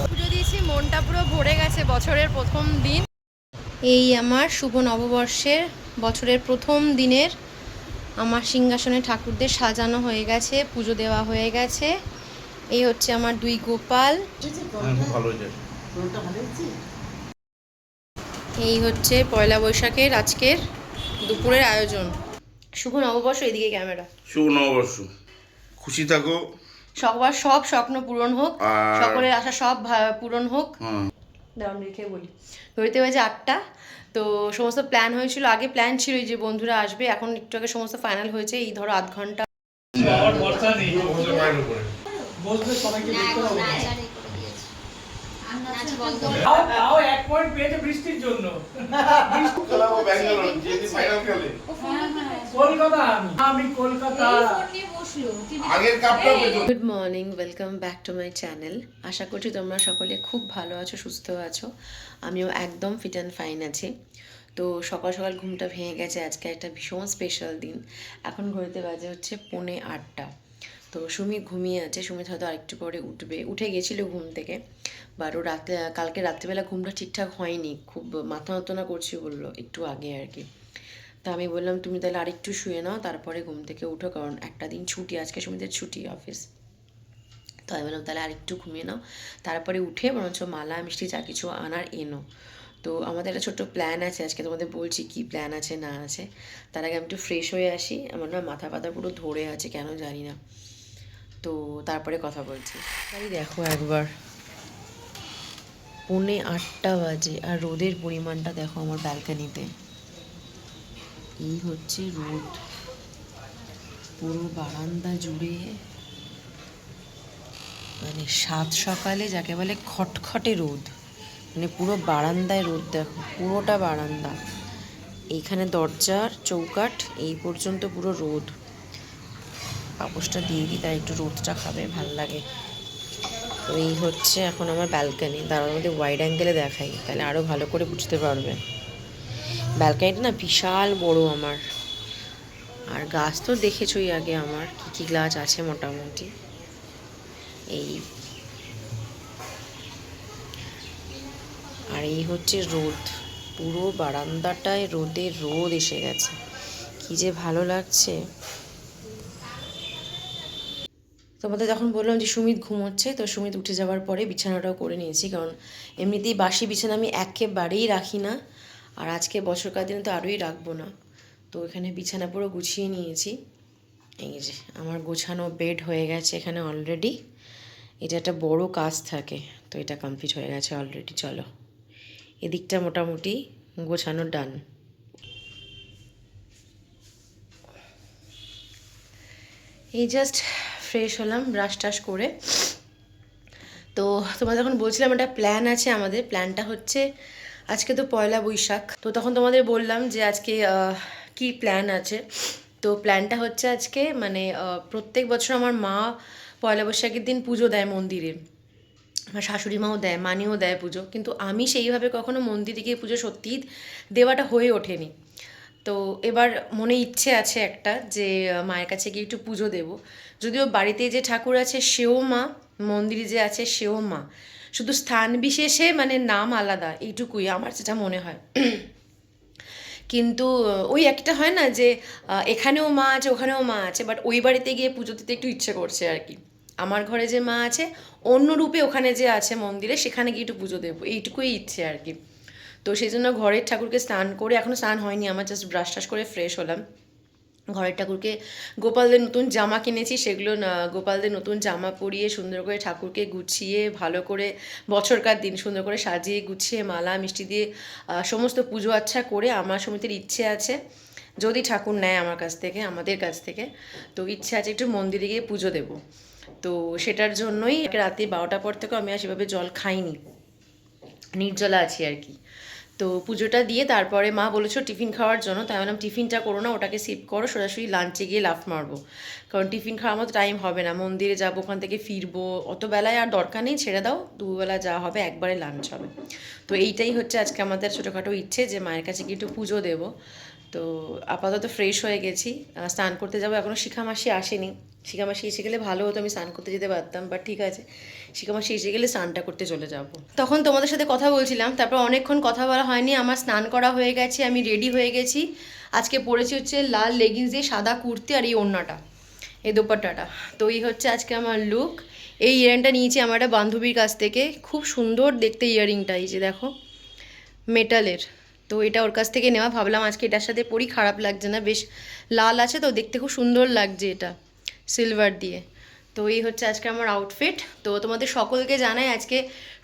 পুজো দিয়েছি, মনটা পুরো ভরে গেছে। বছরের প্রথম দিন, এই আমার শুভ নববর্ষের বছরের প্রথম দিনের আমার সিংহাসনে ঠাকুরদের সাজানো হয়ে গেছে, পুজো দেওয়া হয়ে গেছে। এই হচ্ছে আমার দুই গোপাল। এই হচ্ছে পয়লা বৈশাখের আজকের দুপুরের আয়োজন। শুভ নববর্ষ, এদিকে ক্যামেরা। শুভ নববর্ষ, খুশি থাকো, সবার সব স্বপ্ন পূরণ হোক, সকলের আশা সব পূরণ হোক। দাঁড়ান রেখে বলি, ঘড়িতে বাজে 8টা। তো সমস্ত প্ল্যান হয়েছিল, আগে প্ল্যান ছিল যে বন্ধুরা আসবে, এখন একটু আগে সমস্ত ফাইনাল হয়েছে। এই ধরো আধ ঘন্টা good morning, welcome back to my channel. আশা করছি তোমরা সকলে খুব ভালো আছো, সুস্থ আছো। আমিও একদম ফিট অ্যান্ড ফাইন আছি। তো সকাল সকাল ঘুমটা ভেঙে গেছে, আজকে একটা ভীষণ স্পেশাল দিন। এখন ঘড়িতে বাজে হচ্ছে 7:45। তো সুমি ঘুমিয়ে আছে, সুমি হয়তো আরেকটু পরে উঠবে, উঠে গেছিলো ঘুম থেকে। বাট ও কালকে রাত্রিবেলা ঘুমটা ঠিকঠাক হয়নি, খুব মাথা যন্ত্রণা করছি বললো একটু আগে আর কি। তা আমি বললাম তুমি তাহলে আরেকটু শুয়ে নাও, তারপরে ঘুম থেকে উঠো, কারণ একটা দিন ছুটি, আজকে সুমিদের ছুটি অফিস। তো আমি বললাম তাহলে আরেকটু ঘুমিয়ে নাও, তারপরে উঠে বরঞ্চ মালা মিষ্টি যা কিছু আনার এনো। তো আমাদের একটা ছোট্ট প্ল্যান আছে আজকে, তোমাদের বলছি কি প্ল্যান আছে না আছে। তার আগে আমি একটু ফ্রেশ হয়ে আসি, আমার না মাথা পাতা পুরো ধরে আছে কেন জানি না। তো তারপরে কথা বলছি। তাই দেখো একবার 7:45 বাজে, আর রোদের পরিমাণটা দেখো আমার ব্যালকানিতে। এই হচ্ছে রোদ, পুরো বারান্দা জুড়ে, মানে সাত সকালে যাকে বলে খটখটে রোদ, মানে পুরো বারান্দায় রোদ দেখো, পুরোটা বারান্দা। এইখানে দরজার চৌকাঠ এই পর্যন্ত পুরো রোদ। পাপোশটা দিয়ে দিই, তাই একটু রোদটা খাবে, ভাল লাগে। তো এই হচ্ছে এখন আমার ব্যালকানি। তার মধ্যে ওয়াইড অ্যাঙ্গেলে দেখাই, তাহলে আরও ভালো করে বুঝতে পারবে। ব্যালকানিটা না বিশাল বড় আমার, আর গাছ তো দেখেছই আগে আমার কী কী গাছ আছে মোটামুটি। এই আর এই হচ্ছে রোদ, পুরো বারান্দাটায় রোদ এসে গেছে, কি যে ভালো লাগছে। তোমাদের যখন বললাম যে সুমিত ঘুমোচ্ছে, তো সুমিত উঠে যাওয়ার পরে বিছানাটাও করে নিয়েছি, কারণ এমনিতেই বাসি বিছানা আমি একেবারেই রাখি না, আর আজকে বছরকার দিনে তো আরোই রাখবো না। তো এখানে বিছানা পুরো গুছিয়ে নিয়েছি। এই যে আমার গোছানো বেড হয়ে গেছে এখানে অলরেডি। এটা একটা বড় কাজ থাকে, তো এটা কমপ্লিট হয়ে গেছে অলরেডি। চলো, এদিকটা মোটামুটি গোছানো ডান। এই জাস্ট ফ্রেশ হলাম ব্রাশ টাশ করে। তো তোমাদের যখন বলছিলাম একটা প্ল্যান আছে আমাদের, প্ল্যানটা হচ্ছে আজকে তো পয়লা বৈশাখ, তো তখন তোমাদের বললাম যে আজকে কি প্ল্যান আছে। তো প্ল্যানটা হচ্ছে আজকে মানে প্রত্যেক বছর আমার মা পয়লা বৈশাখের দিন পুজো দেয় মন্দিরে, আমার শাশুড়ি মাও দেয়, মানিও দেয় পুজো, কিন্তু আমি সেইভাবে কখনো মন্দিরে গিয়ে পুজো সত্যিই দেওয়াটা হয়ে ওঠেনি। তো এবার মনে ইচ্ছে আছে একটা, যে মায়ের কাছে গিয়ে একটু পুজো দেব। যদিও বাড়িতে যে ঠাকুর আছে সেও মা, মন্দিরে যে আছে সেও মা, শুধু স্থান বিশেষে মানে নাম আলাদা, এইটুকুই আমার যেটা মনে হয়। কিন্তু ওই একটা হয় না যে এখানেও মা আছে ওখানেও মা আছে, বাট ওই বাড়িতে গিয়ে পুজো দিতে একটু ইচ্ছে করছে আর কি। আমার ঘরে যে মা আছে অন্য রূপে ওখানে যে আছে মন্দিরে, সেখানে গিয়ে একটু পুজো দেবো, এইটুকুই ইচ্ছে আর কি। তো সেই জন্য ঘরের ঠাকুরকে স্নান করে, এখনও স্নান হয়নি আমার, জাস্ট ব্রাশ টাশ করে ফ্রেশ হলাম। ঘরের ঠাকুরকে গোপালদের নতুন জামা কিনেছি, সেগুলো গোপালদের নতুন জামা পরিয়ে সুন্দর করে ঠাকুরকে গুছিয়ে ভালো করে বছরকার দিন সুন্দর করে সাজিয়ে গুছিয়ে মালা মিষ্টি দিয়ে সমস্ত পুজো আচ্ছা করে, আমার সমিতির ইচ্ছে আছে যদি ঠাকুর নেয় আমার কাছ থেকে, আমাদের কাছ থেকে, তো ইচ্ছে আছে একটু মন্দিরে গিয়ে পুজো দেব। তো সেটার জন্যই রাতে 12টার পর থেকে আমি আর সেভাবে জল খাইনি, নির্জলা আছি আর কি। তো পুজোটা দিয়ে তারপরে মা বলেছো টিফিন খাওয়ার জন্য, তাই বললাম টিফিনটা করো না, ওটাকে সিপ করো, সরাসরি লাঞ্চে গিয়ে লাফ মারবো, কারণ টিফিন খাওয়ার মতো টাইম হবে না, মন্দিরে যাবো, ওখান থেকে ফিরবো, অত বেলায় আর দরকার নেই, ছেড়ে দাও, দুবেলা যা হবে একবারে লাঞ্চ হবে। তো এইটাই হচ্ছে আজকে আমাদের ছোটোখাটো ইচ্ছে, যে মায়ের কাছে গিয়ে একটু পুজো দেবো। তো আপাতত ফ্রেশ হয়ে গেছি, স্নান করতে যাবো, এখনও শিখা মাসি আসেনি, শিখামাসি এসে গেলে ভালো হতো, আমি স্নান করতে যেতে পারতাম, বাট ঠিক আছে, শিখামাসি এসে গেলে স্নানটা করতে চলে যাব। তখন তোমাদের সাথে কথা বলছিলাম, তারপর অনেকক্ষণ কথা বলা হয়নি, আমার স্নান করা হয়ে গেছে, আমি রেডি হয়ে গেছি। আজকে পরেছি হচ্ছে লাল লেগিংস দিয়ে সাদা কুর্তি আর এই ওড়নাটা, এই দোপাট্টাটা। তো এই হচ্ছে আজকে আমার লুক। এই ইয়ারিংটা নিয়েছি আমার একটা বান্ধবীর কাছ থেকে, খুব সুন্দর দেখতে ইয়ারিংটা, এই যে দেখো মেটালের। তো এটা ওর কাছ থেকে নেওয়া, ভাবলাম আজকে এটার সাথে পরি, খারাপ লাগছে না, বেশ লাল আছে তো দেখতে খুব সুন্দর লাগছে এটা সিলভার দিয়ে। তো এই হচ্ছে আজকে আমার আউটফিট। তো তোমাদের সকলকে জানাই আজকে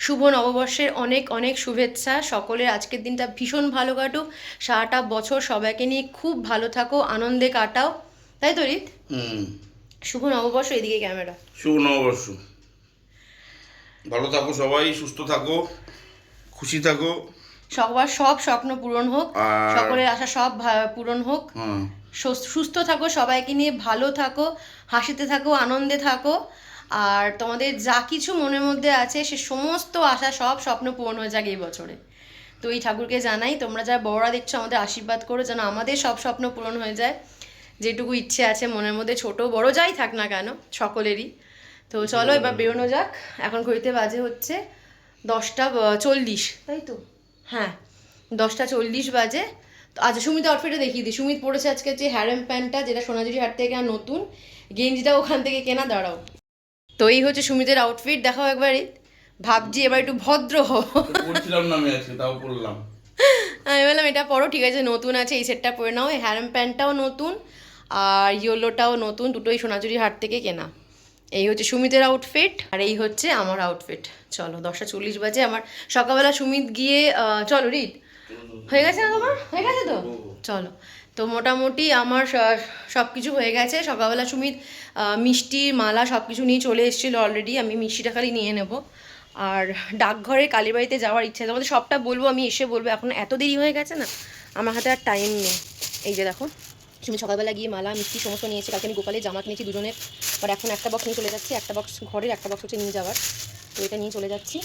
শুভ নববর্ষের অনেক অনেক শুভেচ্ছা। সকলের আজকের দিনটা ভীষণ ভালো কাটুক, সারাটা বছর সবাইকে নিয়ে খুব ভালো থাকো, আনন্দে কাটাও, তাই তো রিত? শুভ নববর্ষ, এদিকে ক্যামেরা। শুভ নববর্ষ, ভালো থাকো সবাই, সুস্থ থাকো, খুশি থাকো, সবার সব স্বপ্ন পূরণ হোক, আর সকলের আশা সব পূরণ হোক, হ্যাঁ সুস্থ থাকো, সবাইকে নিয়ে ভালো থাকো, হাসিতে থাকো, আনন্দে থাকো, আর তোমাদের যা কিছু মনের মধ্যে আছে সে সমস্ত আশা সব স্বপ্ন পূরণ হয়ে যাক এই বছরে। তো এই ঠাকুরকে জানাই, তোমরা যারা বড়রা দেখছো আমাদের আশীর্বাদ করো যেন আমাদের সব স্বপ্ন পূরণ হয়ে যায়, যেটুকু ইচ্ছে আছে মনের মধ্যে, ছোট বড় যাই থাক না কেন সকলেরই। তো চলো এবার বেরোনো যাক। এখন ঘড়িতে বাজে হচ্ছে 10:40, তাই তো? হ্যাঁ, 10:40 বাজে। তো আচ্ছা, সুমিত আউটফিটটা দেখিয়ে দিই। সুমিত পরেছে আজকে হচ্ছে হ্যারেম প্যান্টটা, যেটা সোনাঝুরি হাট থেকে কেনা নতুন, গেঞ্জিটা ওখান থেকে কেনা, দাঁড়াও। তো এই হচ্ছে সুমিতের আউটফিট, দেখাও একবারই। ভাবছি এবার একটু ভদ্র হো। পড়ছিলাম না আমি আজকে, তাও পড়লাম। আমি বললাম এটা পরো, ঠিক আছে, নতুন আছে, এই সেটটা পরে নাও। এই হ্যারেম প্যান্টটাও নতুন আর ইয়েলোটাও নতুন, দুটোই সোনাঝুরি হাট থেকে কেনা। এই হচ্ছে সুমিতের আউটফিট আর এই হচ্ছে আমার আউটফিট। চলো 10:40 বাজে আমার। সকালবেলা সুমিত গিয়ে চলো রিত, হয়ে গেছে না তোমার? হয়ে গেছে তো, চলো। তো মোটামুটি আমার সব কিছু হয়ে গেছে। সকালবেলা সুমিত মিষ্টি মালা সব কিছু নিয়ে চলে এসেছিলো অলরেডি, আমি মিষ্টিটা খালি নিয়ে নেব। আর ডাকঘরে কালীবাড়িতে যাওয়ার ইচ্ছা, তোমাদের সবটা বলবো, আমি এসে বলবো, এখন এত দেরি হয়ে গেছে না, আমার হাতে আর টাইম নেই। এই যে দেখো, সুমিত সকালবেলা গিয়ে মালা মিষ্টি সমস্ত নিয়েছে, কালকে আমি গোপালের জামা কিনেছি দুজনের, বাট এখন একটা বক্স নিয়ে চলে যাচ্ছি, একটা বক্স ঘরের, একটা বক্স হচ্ছে নিয়ে যাওয়ার। তো এটা নিয়ে চলে যাচ্ছি,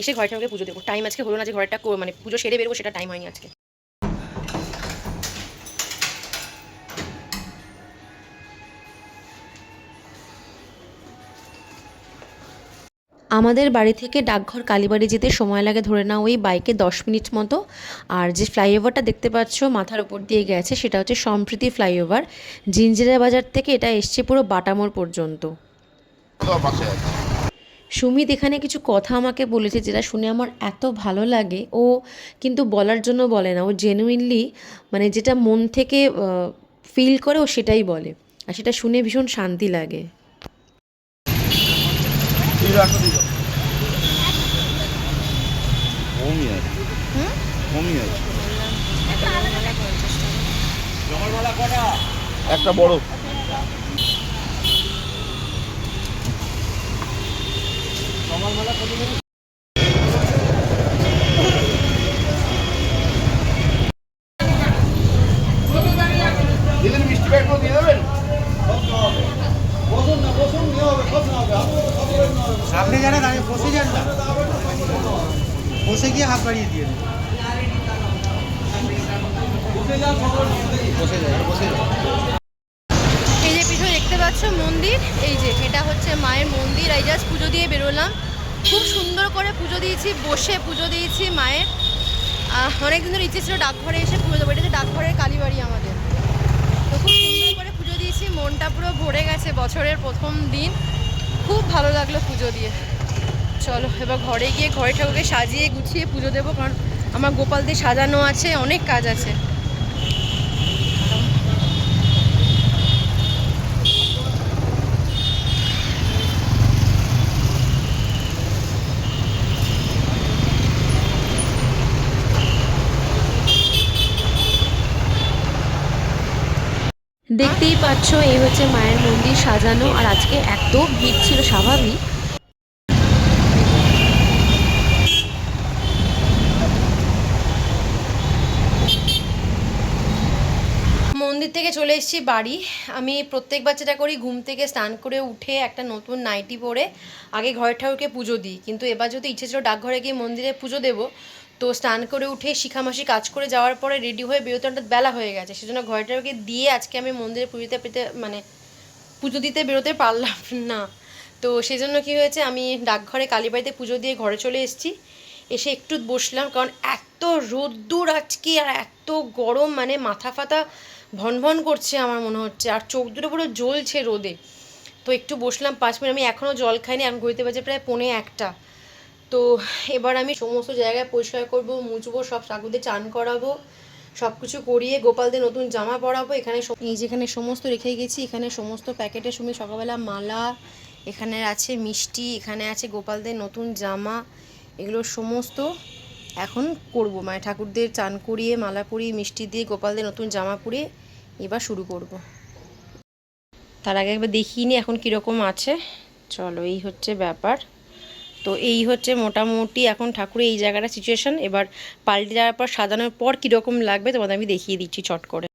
এসে ঘরে ঠাকুরকে পুজো দেবো। টাইম আজকে হলো না যে ঘরটা মানে পুজো সেরে বেরোবো, সেটা টাইম হয়নি আজকে। আমাদের বাড়ি থেকে ডাকঘর কালীবাড়ি যেতে সময় লাগে ধরে নাও ওই বাইকে 10 মিনিট মতো। আর যে ফ্লাইওভারটা দেখতে পাচ্ছ মাথার উপর দিয়ে গেছে, সেটা হচ্ছে সম্প্রীতি ফ্লাইওভার। জিঞ্জিরা বাজার থেকে এটা এসছে পুরো বাটামোড় পর্যন্ত। সুমিত এখানে কিছু কথা আমাকে বলেছে, যেটা শুনে আমার এত ভালো লাগে। ও কিন্তু বলার জন্য বলে না, ও জেনুইনলি মানে যেটা মন থেকে ফিল করে ও সেটাই বলে, আর সেটা শুনে ভীষণ শান্তি লাগে। একটা বড় মিষ্টি ব্যাগ দিয়ে দেবেন। আপনি যারা দাঁড়িয়ে বসে যান না, বসে গিয়ে হাত বাড়িয়ে দিয়ে এই যে পিছনে দেখতে পাচ্ছ মন্দির, এই যে এটা হচ্ছে মায়ের মন্দির। এই জাস্ট পুজো দিয়ে বেরোলাম, খুব সুন্দর করে পুজো দিয়েছি, বসে পুজো দিয়েছি মায়ের। অনেকদিন ধরে ইচ্ছে ছিল ডাকঘরে এসে পুজো দেবো, এটা হচ্ছে ডাকঘরের কালীবাড়ি আমাদের। তো খুব সুন্দর করে পুজো দিয়েছি, মনটা পুরো ভরে গেছে, বছরের প্রথম দিন, খুব ভালো লাগলো পুজো দিয়ে। চলো এবার ঘরে গিয়ে ঘরে ঠাকুরকে সাজিয়ে গুছিয়ে পুজো দেবো, কারণ আমার গোপাল দিয়ে সাজানো আছে, অনেক কাজ আছে। দেখতেই পাচ্ছ এই হচ্ছে মায়ের মন্দির সাজানো, আর আজকে এত ভিড় ছিল স্বাভাবিক। মন্দির থেকে চলে এসেছি বাড়ি। আমি প্রত্যেকবার যেটা করি, ঘুম থেকে স্নান করে উঠে একটা নতুন নাইটি পরে আগে ঘরের ঠাকুরকে পুজো দিই, কিন্তু এবার যদি ইচ্ছে ছিল ডাকঘরে গিয়ে মন্দিরে পুজো দেবো, তো স্নান করে উঠে শিখামাসি কাজ করে যাওয়ার পরে রেডি হয়ে বেরোতে অনেক বেলা হয়ে গেছে, সেজন্য ঘরের ঠাকুরকে দিয়ে আজকে আমি মন্দিরে পুজোতে পেতে মানে পুজো দিতে বেরোতে পারলাম না। তো সেই জন্য কী হয়েছে, আমি ডাকঘরে কালীবাড়িতে পুজো দিয়ে ঘরে চলে এসেছি। এসে একটু বসলাম, কারণ এত রোদ্দুর আজকে আর এত গরম, মানে মাথা ফাতা ভনভন করছে আমার মনে হচ্ছে, আর চোখ দুটো পুরো জ্বলছে রোদে। তো একটু বসলাম 5 মিনিট, আমি এখনও জল খাইনি, এখন ঘড়িতে বাজে প্রায় 1:45। তো এবার আমি সমস্ত জায়গায় পরিষ্কার করবো, মুছবো, সব ঠাকুরদের চান করাবো, সব কিছু করিয়ে গোপালদের নতুন জামা পরাবো। এখানে এই যেখানে সমস্ত রেখে গেছি, এখানে সমস্ত প্যাকেটের সময় সকালবেলা মালা, এখানে আছে মিষ্টি, এখানে আছে গোপালদের নতুন জামা, এগুলো সমস্ত এখন করব। মানে ঠাকুরদের চান করিয়ে মালা পরিয়ে মিষ্টি দিয়ে গোপালদের নতুন জামা পরিয়ে এবার শুরু করব। তার আগে একবার দেখিয়ে নি এখন কীরকম আছে। চলো, এই হচ্ছে ব্যাপার। তো এই হচ্ছে মোটামুটি এখন ঠাকুরের এই জায়গাটা সিচুয়েশন। এবার পাল্টে যাওয়ার পর সাজানোর পর কীরকম লাগবে তোমাদের আমি দেখিয়ে দিচ্ছি চট করে।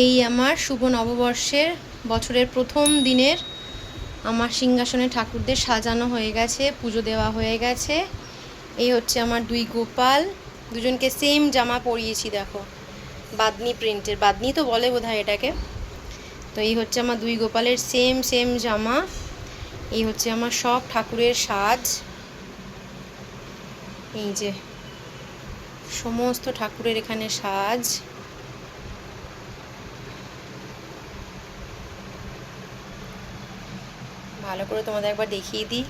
এই আমার শুভ নববর্ষের বছরের প্রথম দিনের আমার সিংহাসনে ঠাকুরদের সাজানো হয়ে গেছে, পুজো দেওয়া হয়ে গেছে। এই হচ্ছে আমার 2 গোপাল, দুজনকে সেম জামা পরিয়েছি, দেখো বাদনি প্রিন্টের, বাদনি তো বলে বোধহয় এটাকে। তো এই হচ্ছে আমার 2 গোপালের সেম জামা। এই হচ্ছে আমার সব ঠাকুরের সাজ, এই যে সমস্ত ঠাকুরের এখানে সাজ। ভালো করে তোমাদের একবার দেখিয়ে দিই।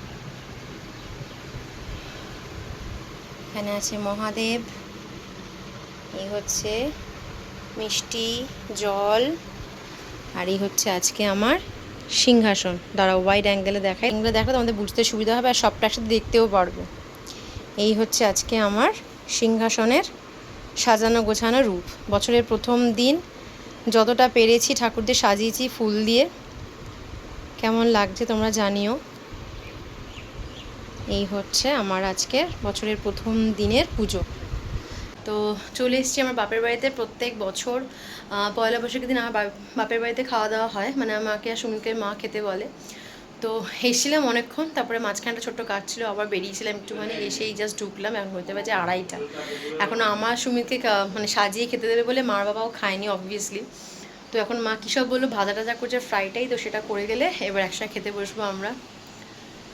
এখানে আছে মহাদেব, এই হচ্ছে মিষ্টি জল, আর এই হচ্ছে আজকে আমার সিংহাসন। দাঁড়াও ওয়াইড অ্যাঙ্গেলে দেখাই, এগুলো দেখো তোমাদের বুঝতে সুবিধা হবে, আর সবটা একসাথে দেখতেও পারবে। এই হচ্ছে আজকে আমার সিংহাসনের সাজানো গোছানো রূপ। বছরের প্রথম দিন যতটা পেরেছি ঠাকুরদের সাজিয়েছি ফুল দিয়ে। কেমন লাগছে তোমরা জানিও। এই হচ্ছে আমার আজকের বছরের প্রথম দিনের পুজো। তো চলে এসেছি আমার বাপের বাড়িতে। প্রত্যেক বছর পয়লা বৈশাখের দিন আমার বাপের বাড়িতে খাওয়া দাওয়া হয়, মানে আমাকে আর সুমিকে মা খেতে বলে। তো এসেছিলাম অনেকক্ষণ, তারপরে মাঝখানটা ছোট্ট কাজ ছিল, আবার বেরিয়েছিলাম একটুখানি, এসেই জাস্ট ঢুকলাম। এখন হতে বাজে 2:30। এখনও আমার সুমিতকে মানে সাজিয়ে খেতে দেবে বলে মার বাবাও খায়নি অবভিয়াসলি। তো এখন মা কী সব বললো, ভাজা টাজা করছে, ফ্রাইটাই, তো সেটা করে গেলে এবার একসাথে খেতে বসবো আমরা।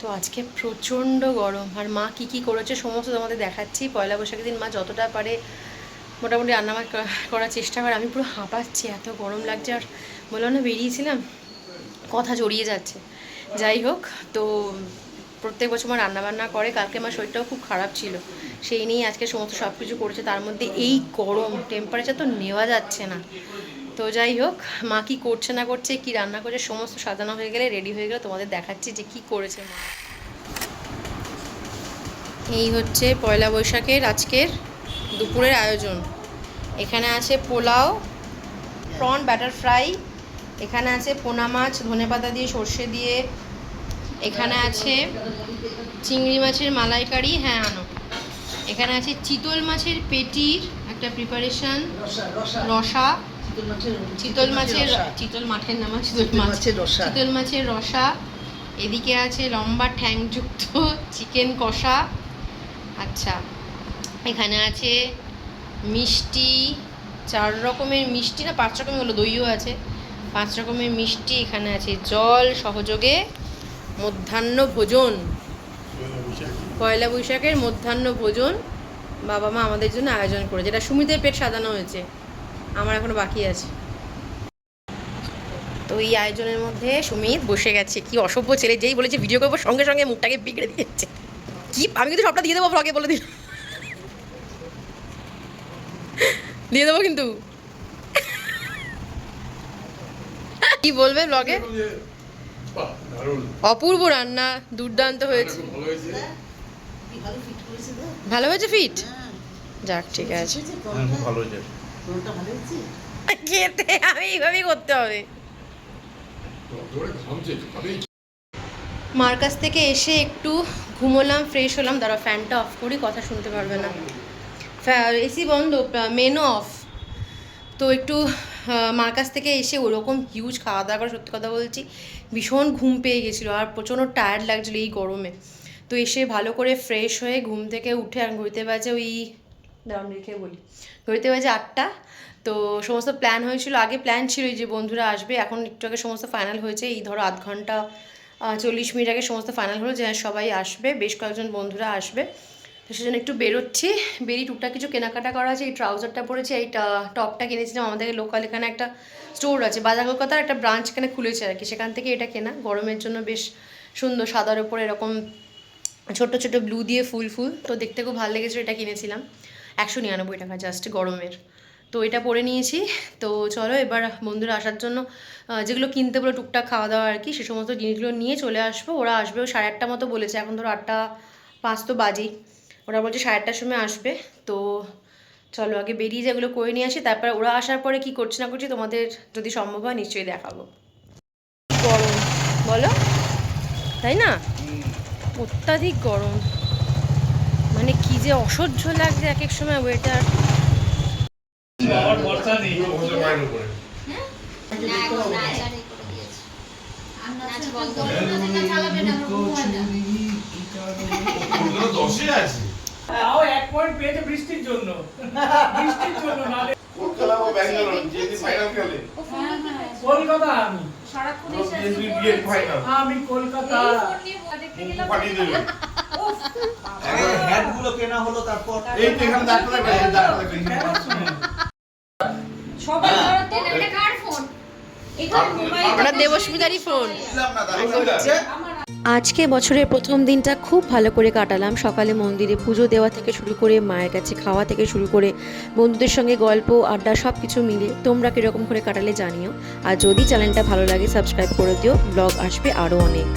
তো আজকে প্রচণ্ড গরম, আর মা কী কী করেছে সমস্ত তোমাদের দেখাচ্ছি। পয়লা বৈশাখের দিন মা যতটা পারে মোটামুটি রান্নাবান্না করার চেষ্টা করে। আমি পুরো হাঁপাচ্ছি, এত গরম লাগছে, আর বললাম না বেরিয়েছিলাম, কথা জড়িয়ে যাচ্ছে। যাই হোক, তো প্রত্যেক বছর মা রান্নাবান্না করে, কালকে আমার শরীরটাও খুব খারাপ ছিল, সেই নিয়েই আজকে সমস্ত সব কিছু করেছে। তার মধ্যে এই গরম, টেম্পারেচার তো নেওয়া যাচ্ছে না। তো যাই হোক, মা কী করছে না করছে, কি রান্না করছে, সমস্ত সাজানো হয়ে গেলে, রেডি হয়ে গেলে তোমাদের দেখাচ্ছি যে কি করেছে মা। এই হচ্ছে পয়লা বৈশাখের আজকের দুপুরের আয়োজন। এখানে আছে পোলাও, প্রন ব্যাটার ফ্রাই, এখানে আছে পোনা মাছ ধনেপাতা দিয়ে সর্ষে দিয়ে, এখানে আছে চিংড়ি মাছের মালাইকারি, হ্যাঁ আনো, এখানে আছে চিতল মাছের পেটির একটা প্রিপারেশন, রসা, চিতল মাছের নাম চিতল মাছের রসা, এদিকে আছে লম্বা ঠ্যাংযুক্ত চিকেন কষা। আচ্ছা, এখানে আছে মিষ্টি, 4 রকমের মিষ্টি না 5 রকমের হলো, দইও আছে, 5 রকমের মিষ্টি। এখানে আছে জল, সহযোগে মধ্যাহ্ন ভোজন, পয়লা বৈশাখের মধ্যাহ্ন ভোজন বাবা মা আমাদের জন্য আয়োজন করে, যেটা সুমিতের পেট সাজানো হয়েছে, আমার এখনো বাকি আছে। তো এই আয়োজনের মধ্যে সুমিত বসে গেছে, কি অসভ্য ছেলে, যেই বলেছে ভিডিও করবো সঙ্গে সঙ্গে মুখটাকে বিগড়ে দিয়েছে। কি, আমি কিন্তু সবটা দিয়ে দেবো ব্লগে, বলে দিল, দিয়ে দেবো কিন্তু। কি বলবে ব্লগে? অপূর্ব রান্না, দুর্দান্ত হয়েছে। ভালো হয়েছে ফিট? যাক ঠিক আছে। হ্যাঁ, খুব ভালো হয়েছে। খেতে আমি এইভাবেই করতে হবে। মার কাছ থেকে এসে একটু ঘুমোলাম, ফ্রেশ হলাম। দাঁড়া ফ্যানটা অফ করি, কথা শুনতে পারবে না। এসি বন্ধ, মেনও অফ। তো একটু মার কাছ থেকে এসে ওরকম হিউজ খাওয়া দাওয়া করে, সত্যি কথা বলছি ভীষণ ঘুম পেয়ে গেছিলো আর প্রচণ্ড টায়ার্ড লাগছিলো এই গরমে। তো এসে ভালো করে ফ্রেশ হয়ে ঘুম থেকে উঠে আর ঘুরতে বাজে ওই দাম রেখে বলি, ঘুরতে বাজে 8টা। তো সমস্ত প্ল্যান হয়েছিল, আগে প্ল্যান ছিল যে বন্ধুরা আসবে, এখন একটু আগে সমস্ত ফাইনাল হয়েছে। এই ধরো আধ ঘন্টা 40 মিনিট আগে সমস্ত ফাইনাল হলো যে সবাই আসবে, বেশ কয়েকজন বন্ধুরা আসবে। তো সেজন্য একটু বেরোচ্ছি, বেরিয়ে টুকটাক কিছু কেনাকাটা করা আছে। এই ট্রাউজারটা পরেছি, এই টপটা কিনেছিলাম আমাদের লোকাল এখানে একটা স্টোর আছে, বাজার কলকাতার একটা ব্রাঞ্চ এখানে খুলেছে আর কি, সেখান থেকে এটা কেনা। গরমের জন্য বেশ সুন্দর, সাদার উপরে এরকম ছোট ছোট ব্লু দিয়ে ফুল ফুল, তো দেখতে খুব ভালো লেগেছিলো, এটা কিনেছিলাম 199 টাকা জাস্ট গরমের। তো এটা পরে নিয়েছি। তো চলো এবার বন্ধুরা আসার জন্য যেগুলো কিনতে বলো টুকটাক খাওয়া দাওয়া আর কি, সে সমস্ত জিনিসগুলো নিয়ে চলে আসবো। ওরা আসবে 8:30 মতো বলেছে, এখন ধরো 8:05 তো বাজেই, ওরা বলছে 8:30টার সময় আসবে। তো চলো আগে বেরিয়ে যেগুলো করে নিয়ে আসি, তারপরে ওরা আসার পরে কি করছে না করছি তোমাদের যদি সম্ভব হয় নিশ্চয়ই দেখাবো। গরম বলো, তাই না? অত্যাধিক গরম, মানে কি যে অসহ্য লাগছে এক এক সময় ওয়েটার। বৃষ্টির জন্য কলকাতা, আমি কলকাতা হ্যাটগুলো কেনা হলো, তারপর এই তো এখানে সবাই ধরতে এটা কার ফোন? এখানে মোবাইল ওটা দেবস্মিতারই ফোন। আজকে বছরের প্রথম দিনটা খুব ভালো করে কাটালাম। সকালে মন্দিরে পুজো দেওয়া থেকে শুরু করে মায়ের কাছে খাওয়া থেকে শুরু করে বন্ধুদের সঙ্গে গল্প আড্ডা সব কিছু মিলে তোমরা কীরকম করে কাটালে জানিও। আর যদি চ্যানেলটা ভালো লাগে সাবস্ক্রাইব করে দিও, ব্লগ আসবে আরও অনেক।